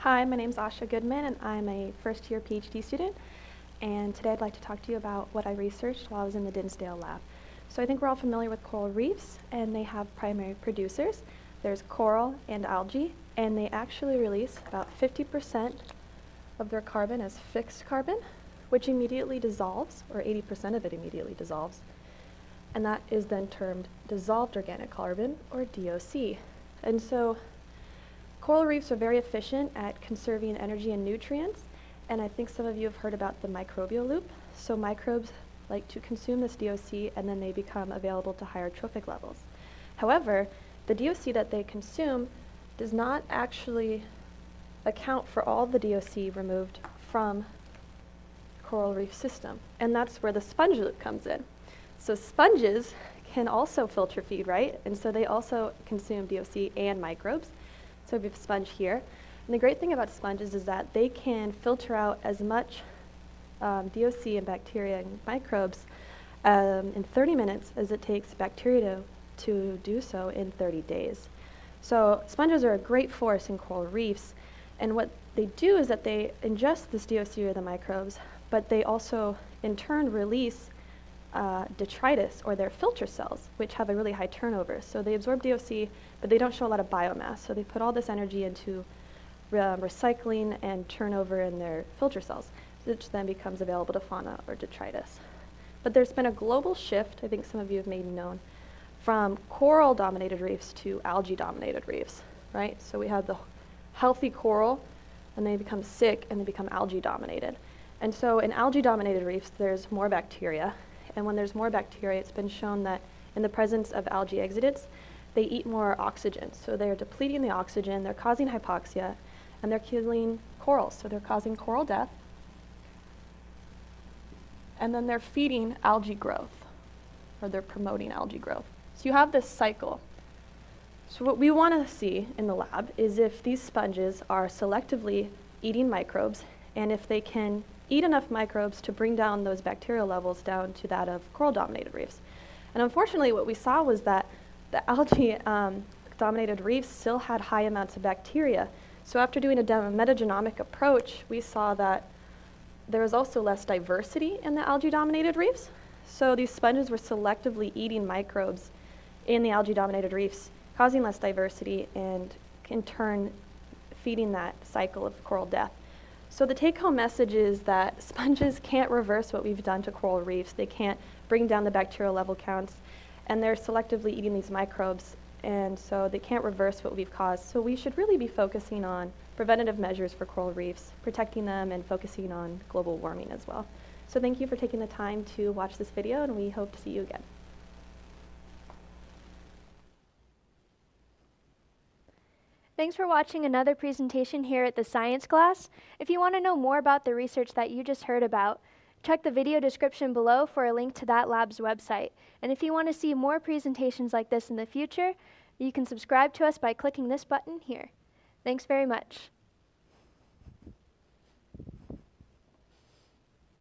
Hi, my name is Asha Goodman, and I'm a first-year PhD student. And today I'd like to talk to you about what I researched while I was in the Dinsdale lab. So I think we're all familiar with coral reefs, and they have primary producers. There's coral and algae, and they actually release about 50% of their carbon as fixed carbon, which immediately dissolves, or 80% of it immediately dissolves. And that is then termed dissolved organic carbon, or DOC. And so coral reefs are very efficient at conserving energy and nutrients, and I think some of you have heard about the microbial loop. So microbes like to consume this DOC, and then they become available to higher trophic levels. However, the DOC that they consume does not actually account for all the DOC removed from coral reef system, and that's where the sponge loop comes in. So sponges can also filter feed, right? And so they also consume DOC and microbes. So we have a sponge here. And the great thing about sponges is that they can filter out as much DOC and bacteria and microbes in 30 minutes as it takes bacteria to do so in 30 days. So sponges are a great force in coral reefs. And what they do is that they ingest this DOC or the microbes, but they also in turn release detritus, or their filter cells, which have a really high turnover. So they absorb DOC, but they don't show a lot of biomass. So they put all this energy into recycling and turnover in their filter cells, which then becomes available to fauna or detritus. But there's been a global shift, I think some of you have maybe known, from coral-dominated reefs to algae-dominated reefs, right? So we have the healthy coral, and they become sick, and they become algae-dominated. And so in algae-dominated reefs, there's more bacteria. And when there's more bacteria, it's been shown that in the presence of algae exudates, they eat more oxygen. So they're depleting the oxygen, they're causing hypoxia, and they're killing corals. So they're causing coral death. And then they're feeding algae growth, or they're promoting algae growth. So you have this cycle. So what we want to see in the lab is if these sponges are selectively eating microbes, and if they can eat enough microbes to bring down those bacterial levels down to that of coral-dominated reefs. And unfortunately, what we saw was that the algae-dominated reefs still had high amounts of bacteria. So after doing a metagenomic approach, we saw that there was also less diversity in the algae-dominated reefs. So these sponges were selectively eating microbes in the algae-dominated reefs, causing less diversity and in turn feeding that cycle of coral death. So the take-home message is that sponges can't reverse what we've done to coral reefs. They can't bring down the bacterial level counts, and they're selectively eating these microbes, and so they can't reverse what we've caused. So we should really be focusing on preventative measures for coral reefs, protecting them, and focusing on global warming as well. So thank you for taking the time to watch this video, and we hope to see you again. Thanks for watching another presentation here at the science class. If you want to know more about the research that you just heard about, check the video description below for a link to that lab's website. And if you want to see more presentations like this in the future, you can subscribe to us by clicking this button here. Thanks very much.